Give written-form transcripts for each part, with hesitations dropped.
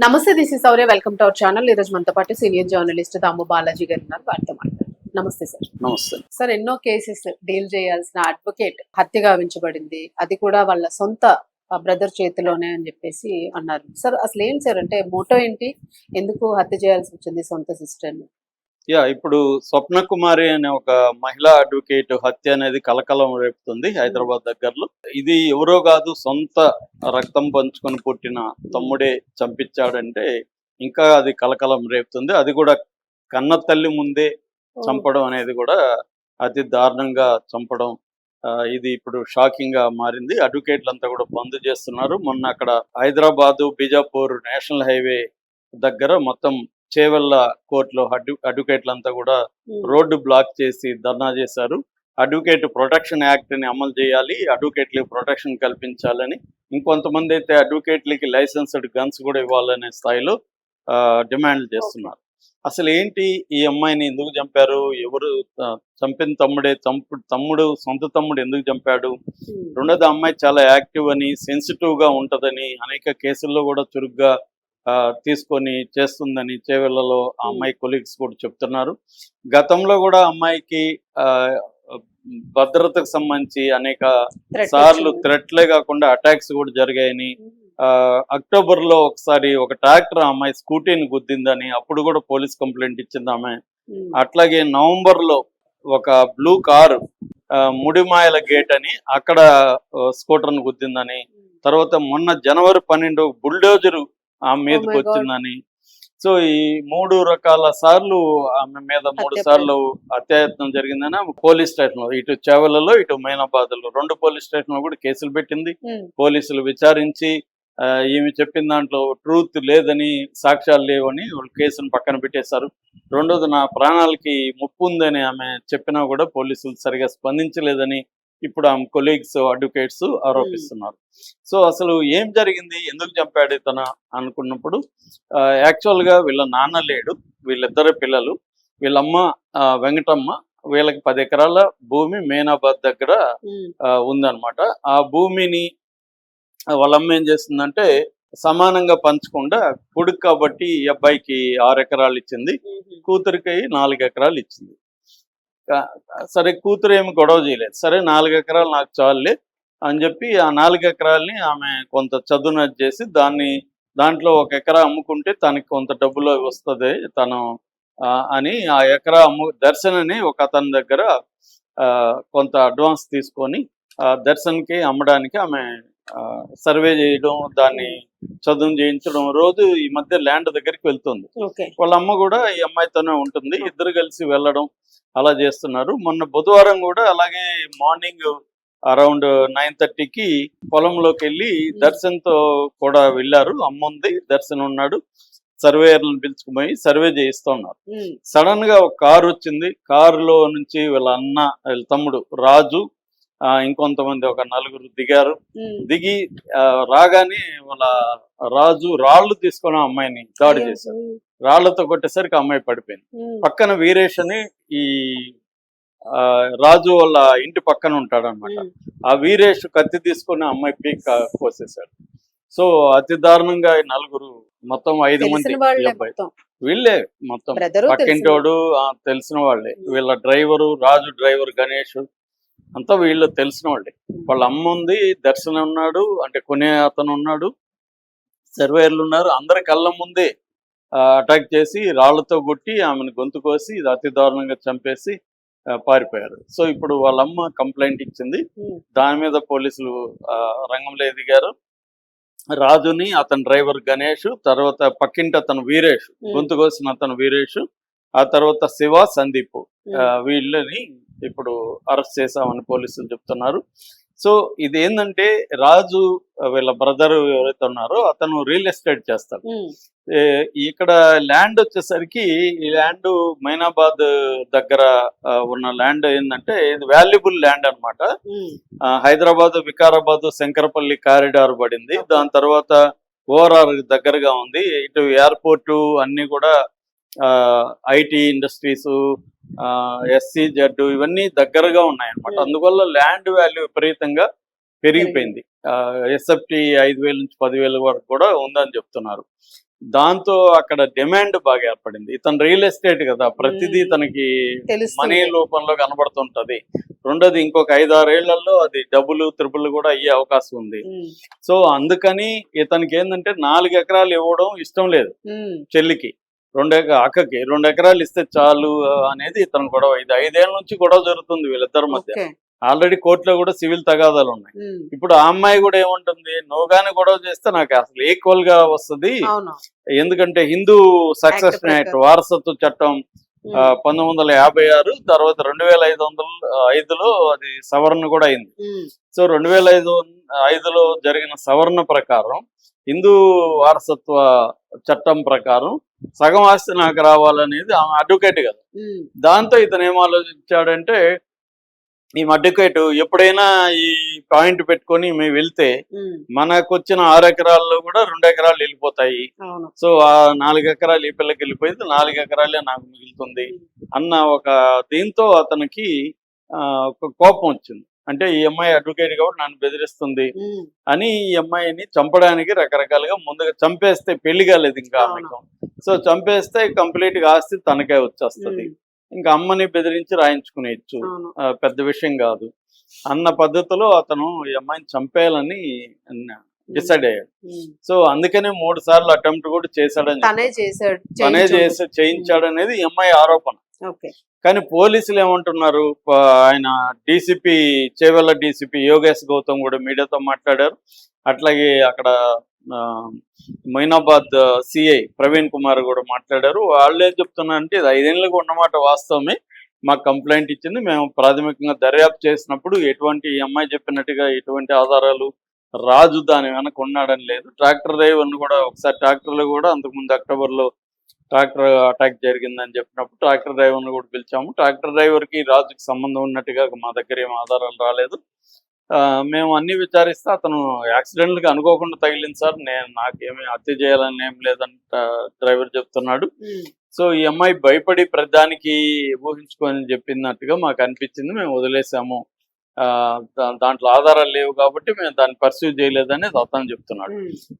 నమస్తే, this is Sourya. Welcome to our channel. ఈ రోజు మనతో పాటు సీనియర్ జర్నలిస్ట్ దాము బాలాజీ గారు ఉన్నారు. వారితో మాట్లాడారు. నమస్తే సార్. నమస్తే. సార్, ఎన్నో కేసెస్ డీల్ చేయాల్సిన అడ్వకేట్ హత్య గావించబడింది. అది కూడా వాళ్ళ సొంత బ్రదర్ చేతిలోనే అని చెప్పేసి అన్నారు. సార్, అసలు ఏంటి సార్, అంటే మోటో ఏంటి, ఎందుకు హత్య చేయాల్సి వచ్చింది సొంత సిస్టర్ ని? ఇప్పుడు స్వప్న కుమారి అనే ఒక మహిళా అడ్వకేట్ హత్య అనేది కలకలం రేపుతుంది హైదరాబాద్ దగ్గరలో. ఇది ఎవరో కాదు, సొంత రక్తం పంచుకొని పుట్టిన తమ్ముడే చంపించాడంటే ఇంకా అది కలకలం రేపుతుంది. అది కూడా కన్న తల్లి ముందే చంపడం అనేది కూడా అతి దారుణంగా చంపడం. ఇది ఇప్పుడు షాకింగ్ గా మారింది. అడ్వకేట్లంతా కూడా బంద్ చేస్తున్నారు. మొన్న అక్కడ హైదరాబాదు బీజాపూర్ నేషనల్ హైవే దగ్గర మొత్తం చేవెళ్ళ కోర్టులో అడ్వకేట్లంతా కూడా రోడ్డు బ్లాక్ చేసి ధర్నా చేశారు. అడ్వకేట్ ప్రొటెక్షన్ యాక్ట్ ని అమలు చేయాలి, అడ్వకేట్లకి ప్రొటెక్షన్ కల్పించాలని, ఇంకొంతమంది అయితే అడ్వకేట్లకి లైసెన్స్డ్ గన్స్ కూడా ఇవ్వాలనే స్థాయిలో డిమాండ్ చేస్తున్నారు. అసలు ఏంటి, ఈ అమ్మాయిని ఎందుకు చంపారు, ఎవరు చంపిన తమ్ముడే, తమ్ముడు సొంత తమ్ముడు ఎందుకు చంపాడు, రెండోది అమ్మాయి చాలా యాక్టివ్ అని, సెన్సిటివ్ గా ఉంటదని, అనేక కేసుల్లో కూడా చురుగ్గా తీసుకొని చేస్తుందని చేవెళ్లలో ఆ అమ్మాయి కొలీగ్స్ కూడా చెప్తున్నారు. గతంలో కూడా అమ్మాయికి భద్రతకు సంబంధించి అనేక సార్లు థ్రెట్లే కాకుండా అటాక్స్ కూడా జరిగాయని, అక్టోబర్ లో ఒకసారి ఒక ట్రాక్టర్ అమ్మాయి స్కూటీని గుద్దిందని అప్పుడు కూడా పోలీస్ కంప్లైంట్ ఇచ్చింది ఆమె. అట్లాగే నవంబర్ లో ఒక బ్లూ కారు ముడిమాయల గేట్ అని అక్కడ స్కూటర్ను గుద్దిందని, తర్వాత మొన్న జనవరి 12 బుల్డోజరు ఆమె మీదకి వచ్చిందని. సో ఈ 3 రకాల సార్లు ఆమె మీద 3 సార్లు అత్యాయత్నం జరిగిందని పోలీస్ స్టేషన్ లో, ఇటు చేవెళ్లలో ఇటు మైనాబాద్ లో 2 పోలీస్ స్టేషన్ లో కూడా కేసులు పెట్టింది. పోలీసులు విచారించి ఈమె చెప్పిన దాంట్లో ట్రూత్ లేదని, సాక్ష్యాలు లేవని వాళ్ళు కేసును పక్కన పెట్టేశారు. రెండోది, నా ప్రాణాలకి ముప్పు ఉందని ఆమె చెప్పినా కూడా పోలీసులు సరిగా స్పందించలేదని ఇప్పుడు ఆమె కొలీగ్స్ అడ్వకేట్స్ ఆరోపిస్తున్నారు. సో అసలు ఏం జరిగింది, ఎందుకు చంపాడు తన అనుకున్నప్పుడు, యాక్చువల్గా వీళ్ళ నాన్న లేడు, వీళ్ళిద్దరు పిల్లలు, వీళ్ళమ్మ వెంకటమ్మ, వీళ్ళకి 10 ఎకరాల భూమి మేనాబాద్ దగ్గర ఉందన్నమాట. ఆ భూమిని వాళ్ళమ్మ ఏం చేస్తుందంటే సమానంగా పంచకుండా, కొడుకు కాబట్టి ఈ అబ్బాయికి 6 ఎకరాలు ఇచ్చింది, కూతురికి 4 ఎకరాలు ఇచ్చింది. సరే, కూతురు ఏమి గొడవ చేయలేదు. సరే 4 ఎకరాలు నాకు చాలులే అని చెప్పి ఆ 4 ఎకరాలని ఆమె కొంత చదును చేసి దాంట్లో 1 ఎకరా అమ్ముకుంటే తనకి కొంత డబ్బులో వస్తుంది తను అని, ఆ ఎకరా దర్శనని ఒక అతని దగ్గర కొంత అడ్వాన్స్ తీసుకొని దర్శన్కి అమ్మడానికి ఆమె సర్వే చేయడం, దాన్ని చదువు చేయించడం, రోజు ఈ మధ్య ల్యాండ్ దగ్గరికి వెళ్తుంది. వాళ్ళ అమ్మ కూడా ఈ అమ్మాయితోనే ఉంటుంది, ఇద్దరు కలిసి వెళ్ళడం అలా చేస్తున్నారు. మొన్న బుధవారం కూడా అలాగే మార్నింగ్ అరౌండ్ 9:30కి పొలంలోకి వెళ్ళి దర్శన్తో కూడా వెళ్ళారు. అమ్మ ఉంది, దర్శన్ ఉన్నాడు, సర్వేయర్లను పిలుచుకుపోయి సర్వే చేయిస్తూ ఉన్నారు. సడన్ గా ఒక కారు వచ్చింది. కారులో నుంచి వీళ్ళ తమ్ముడు రాజు, ఇంకొంతమంది ఒక 4 దిగారు. దిగి రాగానే వాళ్ళ రాజు రాళ్లు తీసుకొని అమ్మాయిని దాడి చేశారు. రాళ్లతో కొట్టేసరికి అమ్మాయి పడిపోయింది. పక్కన వీరేష్ అని ఈ రాజు వాళ్ళ ఇంటి పక్కన ఉంటాడనమాట. ఆ వీరేష్ కత్తి తీసుకొని అమ్మాయి పీక్ కోసేశాడు. సో అతి దారుణంగా 4, మొత్తం 5 మంది అబ్బాయి, వీళ్ళే మొత్తం పక్కింటోడు తెలిసిన వాళ్ళే. వీళ్ళ డ్రైవరు, రాజు డ్రైవర్ గణేష్ అంతా వీళ్ళు తెలిసిన వాళ్ళే. వాళ్ళ అమ్మ ఉంది, దర్శనం ఉన్నాడు, అంటే కొనే అతను ఉన్నాడు, సర్వేయర్లు ఉన్నారు. అందరి కళ్ళ ముందే అటాక్ చేసి రాళ్లతో కొట్టి ఆమెను గొంతు కోసి అతి దారుణంగా చంపేసి పారిపోయారు. సో ఇప్పుడు వాళ్ళమ్మ కంప్లైంట్ ఇచ్చింది. దాని మీద పోలీసులు రంగంలో ఎదిగారు. రాజుని, అతని డ్రైవర్ గణేష్, తర్వాత పక్కింటి అతను వీరేష్, గొంతు కోసిన అతను వీరేష్, ఆ తర్వాత శివ, సందీప్, వీళ్ళని ఇప్పుడు అరెస్ట్ చేశామని పోలీసులు చెప్తున్నారు. సో ఇది ఏంటంటే, రాజు వీళ్ళ బ్రదర్ ఎవరైతే ఉన్నారో అతను రియల్ ఎస్టేట్ చేస్తాడు. ఇక్కడ ల్యాండ్ వచ్చేసరికి, ఈ ల్యాండ్ మైనాబాద్ దగ్గర ఉన్న ల్యాండ్ ఏంటంటే ఇది వాల్యుబుల్ ల్యాండ్ అనమాట. హైదరాబాద్, వికారాబాద్, శంకరపల్లి కారిడార్ పడింది. దాని తర్వాత ఓఆర్ఆర్ దగ్గరగా ఉంది. ఇటు ఎయిర్పోర్టు అన్ని కూడా ఐటీ ఇండస్ట్రీస్, SCZ ఇవన్నీ దగ్గరగా ఉన్నాయన్నమాట. అందువల్ల ల్యాండ్ వాల్యూ విపరీతంగా పెరిగిపోయింది. ఎస్ఎఫ్టీ 5,000 నుంచి 10,000 వరకు కూడా ఉందని చెప్తున్నారు. దాంతో అక్కడ డిమాండ్ బాగా ఏర్పడింది. ఇతను రియల్ ఎస్టేట్ కదా, ప్రతిదీ తనకి మనీ రూపంలో కనబడుతుంటది. రెండోది ఇంకొక 5-6 ఏళ్లలో అది డబుల్ త్రిబుల్ కూడా అయ్యే అవకాశం ఉంది. సో అందుకని ఇతనికి ఏంటంటే 4 ఎకరాలు ఇవ్వడం ఇష్టం లేదు చెల్లికి, అక్కకి 2 ఎకరాలు ఇస్తే చాలు అనేది ఇతను గొడవ. ఇది 5 ఏళ్ల నుంచి గొడవ జరుగుతుంది వీళ్ళిద్దరి మధ్య. ఆల్రెడీ కోర్టులో కూడా సివిల్ తగాదాలు ఉన్నాయి. ఇప్పుడు ఆ అమ్మాయి కూడా ఏముంటుంది, నువ్వు గాని గొడవ చేస్తే నాకు అసలు ఈక్వల్ గా వస్తుంది, ఎందుకంటే హిందూ సక్సెషన్ యాక్ట్ వారసత్వ చట్టం 1956 తర్వాత 2005లో అది సవరణ కూడా అయింది. సో 2005లో జరిగిన సవరణ ప్రకారం హిందూ వారసత్వ చట్టం ప్రకారం సగం ఆస్తి నాకు రావాలనేది ఆమె అడ్వకేట్ కదా. దాంతో ఇతను ఏం ఆలోచించాడంటే, ఈ అడ్వకేట్ ఎప్పుడైనా ఈ పాయింట్ పెట్టుకొని మేము వెళ్తే మనకు వచ్చిన 6 ఎకరాల్లో కూడా 2 ఎకరాలు వెళ్ళిపోతాయి. సో ఆ 4 ఎకరాలు ఈ పిల్లకి వెళ్ళిపోయింది, 4 ఎకరాలే నాకు మిగులుతుంది అన్న ఒక దీంతో అతనికి ఒక కోపం వచ్చింది. అంటే ఈ అమ్మాయి అడ్వకేట్ కాబట్టి నన్ను బెదిరిస్తుంది అని ఈ అమ్మాయిని చంపడానికి రకరకాలుగా ముందుగా చంపేస్తే, పెళ్లి కాలేదు ఇంకా ఆమెకు, సో చంపేస్తే కంప్లీట్ గా ఆస్తి తనకే వచ్చేస్తుంది, ఇంకా అమ్మని బెదిరించి రాయించుకునేయచ్చు, పెద్ద విషయం కాదు అన్న పద్ధతిలో అతను ఈ అమ్మాయిని చంపేయాలని డిసైడ్ అయ్యాడు. సో అందుకనే 3 సార్లు అటెంప్ట్ కూడా చేశాడని, తనే చేయించాడనేది ఈ అమ్మాయి ఆరోపణ. కానీ పోలీసులు ఏమంటున్నారు, ఆయన డీసీపీ చేవెళ్ళ డీసీపీ యోగేష్ గౌతమ్ కూడా మీడియాతో మాట్లాడారు. అట్లాగే అక్కడ మొయినాబాద్ సిఐ ప్రవీణ్ కుమార్ కూడా మాట్లాడారు. వాళ్ళు ఏం చెప్తున్నారంటే, ఇది 5 ఏళ్ళకు ఉన్నమాట వాస్తవమే, మాకు కంప్లైంట్ ఇచ్చింది, మేము ప్రాథమికంగా దర్యాప్తు చేసినప్పుడు ఎటువంటి ఈ అమ్మాయి చెప్పినట్టుగా ఎటువంటి ఆధారాలు రాజు దాని వెనక ఉన్నాడని లేదు. ట్రాక్టర్ డ్రైవర్ని కూడా ఒకసారి ట్రాక్టర్లో కూడా అంతకుముందు అక్టోబర్లో ట్రాక్టర్ అటాక్ జరిగిందని చెప్పినప్పుడు ట్రాక్టర్ డ్రైవర్ని కూడా పిలిచాము. ట్రాక్టర్ డ్రైవర్కి రాజుకి సంబంధం ఉన్నట్టుగా మా దగ్గర ఏం ఆధారాలు రాలేదు. మేము అన్ని విచారిస్తే అతను యాక్సిడెంట్గా అనుకోకుండా తగిలింది సార్, నాకేమీ హత్య చేయాలని ఏం లేదంట డ్రైవర్ చెప్తున్నాడు. సో ఈ అమ్మాయి భయపడి ప్రతిదానికి ఊహించుకొని చెప్పినట్టుగా మాకు అనిపించింది, మేము వదిలేసాము, దాంట్లో ఆధారాలు లేవు కాబట్టి మేము దాన్ని పర్సూ చేయలేదని అతను చెప్తున్నాడు.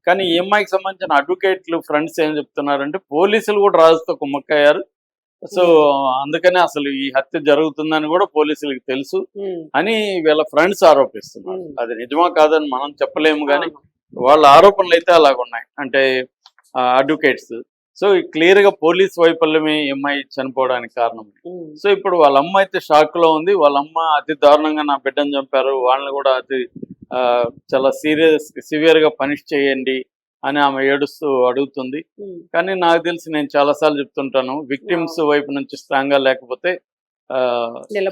కానీ ఈ అమ్మాయికి సంబంధించిన అడ్వకేట్లు ఫ్రెండ్స్ ఏం చెప్తున్నారంటే, పోలీసులు కూడా రాజుతో కుమ్మక్కయ్యారు, సో అందుకనే అసలు ఈ హత్య జరుగుతుందని కూడా పోలీసులకు తెలుసు అని వీళ్ళ ఫ్రెండ్స్ ఆరోపిస్తున్నారు. అది నిజమా కాదని మనం చెప్పలేము, కానీ వాళ్ళ ఆరోపణలు అయితే అలాగున్నాయి, అంటే అడ్వకేట్స్. సో క్లియర్ గా పోలీస్ వైఫల్యమే అమ్మాయి చనిపోవడానికి కారణం. సో ఇప్పుడు వాళ్ళ అమ్మ అయితే షాక్ లో ఉంది. వాళ్ళ అమ్మ అతి దారుణంగా నా బిడ్డను చంపారు, వాళ్ళని కూడా అతి చాలా సివియర్ గా పనిష్ చేయండి అని ఆమె ఏడుస్తూ అడుగుతుంది. కానీ నాకు తెలిసి నేను చాలా సార్లు చెప్తుంటాను, విక్టిమ్స్ వైపు నుంచి స్ట్రాంగ్ గా లేకపోతే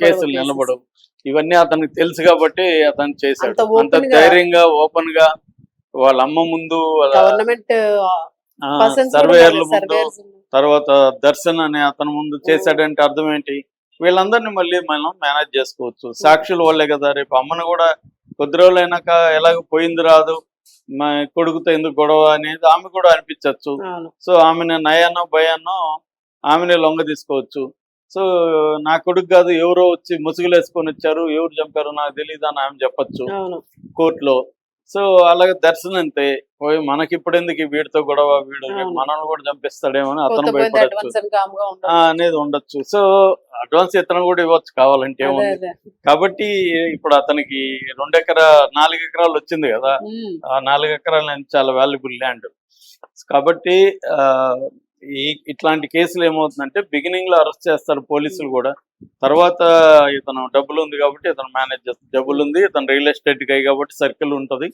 కేసులు నిలబడవు. ఇవన్నీ అతనికి తెలుసు కాబట్టి అతను చేశాడు అంత ధైర్యంగా ఓపెన్ గా వాళ్ళ అమ్మ ముందు, సర్వేయర్ల ముందు, తర్వాత దర్శన్ అనే అతని ముందు చేశాడంటే అర్థం ఏంటి, వీళ్ళందరినీ మళ్ళీ మనం మేనేజ్ చేసుకోవచ్చు. సాక్షులు వాళ్ళే కదా, రేపు అమ్మను కూడా కొద్ది రోజులు అయినాక ఎలాగ పోయింది రాదు, మా కొడుకుతో ఎందుకు గొడవ అనేది ఆమె కూడా అనిపించవచ్చు. సో ఆమెను నయానో భయానో ఆమెనే లొంగ తీసుకోవచ్చు. సో నా కొడుకు కాదు, ఎవరో వచ్చి ముసుగులు వేసుకొని వచ్చారు, ఎవరు చంపారు నాకు తెలియదు అని ఆమె చెప్పచ్చు కోర్టులో. సో అలాగే దర్శనం అంతే, పోయి మనకి ఇప్పుడు ఎందుకు వీడితో గొడవ, వీడు మనల్ని కూడా చంపిస్తాడేమో అని అతను భయపడచ్చు అనేది ఉండొచ్చు. సో అడ్వాన్స్ ఇతను కూడా ఇవ్వచ్చు కావాలంటే ఏముంది. కాబట్టి ఇప్పుడు అతనికి 4 ఎకరాలు వచ్చింది కదా, ఆ 4 ఎకరాలు చాలా వాల్యుబుల్ ల్యాండ్. కాబట్టి ఇట్లాంటి కేసులు ఏమవుతుందంటే, బిగినింగ్ లో అరెస్ట్ చేస్తారు పోలీసులు కూడా, తర్వాత ఇతను డబ్బులు ఉంది కాబట్టి ఇతను మేనేజ్ చేస్తాడు, డబ్బులు ఉంది, ఇతను రియల్ ఎస్టేట్ గై కాబట్టి సర్కిల్ ఉంటుంది,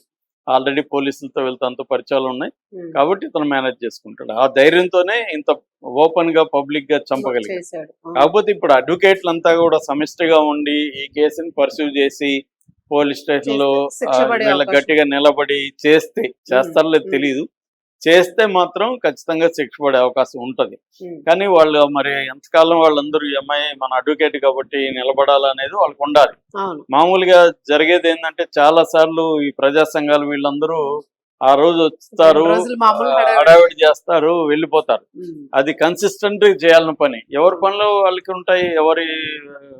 ఆల్రెడీ పోలీసులతో వెళ్తే పరిచయాలు ఉన్నాయి కాబట్టి ఇతను మేనేజ్ చేసుకుంటాడు. ఆ ధైర్యంతోనే ఇంత ఓపెన్ గా పబ్లిక్ గా చంపగలిగాడు. కాకపోతే ఇప్పుడు అడ్వకేట్లు అంతా కూడా సమిష్టిగా ఉండి ఈ కేసుని పర్సూ చేసి పోలీస్ స్టేషన్ లో వీళ్ళ గట్టిగా నిలబడి చేస్తారో లేదు తెలియదు, చేస్తే మాత్రం ఖచ్చితంగా శిక్ష పడే అవకాశం ఉంటది. కానీ వాళ్ళు మరి ఎంతకాలం వాళ్ళందరూ ఈ అమ్మాయి మన అడ్వకేట్ కాబట్టి నిలబడాలనేది వాళ్ళకు ఉండాలి. మామూలుగా జరిగేది ఏంటంటే, చాలా సార్లు ఈ ప్రజా సంఘాలు వీళ్ళందరూ ఆ రోజు వస్తారు, రెండు రోజులు మామూలు హడావిడి. హడావిడి చేస్తారు, వెళ్ళిపోతారు. ఉమ్, అది కన్సిస్టెంట్ చేయాలని పని. ఎవరి పనులు వాళ్ళకి ఉంటాయి, ఎవరి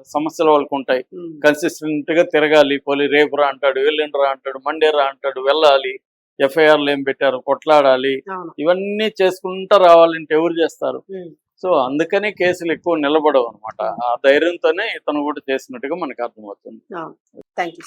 సమస్యలు వాళ్ళకి ఉంటాయి. ఉమ్, కన్సిస్టెంట్ గా తిరగాలి. రేపు రా అంటాడు, ఎల్లుండి రా అంటాడు, మండే రా అంటాడు, వెళ్ళాలి. ఎఫ్ఐఆర్లు ఏం పెట్టారు, కొట్లాడాలి. అవును. ఇవన్నీ చేసుకుంటా రావాలంటే ఎవరు చేస్తారు? ఉమ్, సో అందుకనే కేసులు ఎక్కువ నిలబడవు అనమాట. ఆ ధైర్యంతోనే ఇతను కూడా చేసినట్టుగా మనకు అర్థమవుతుంది. అవును. Thank you.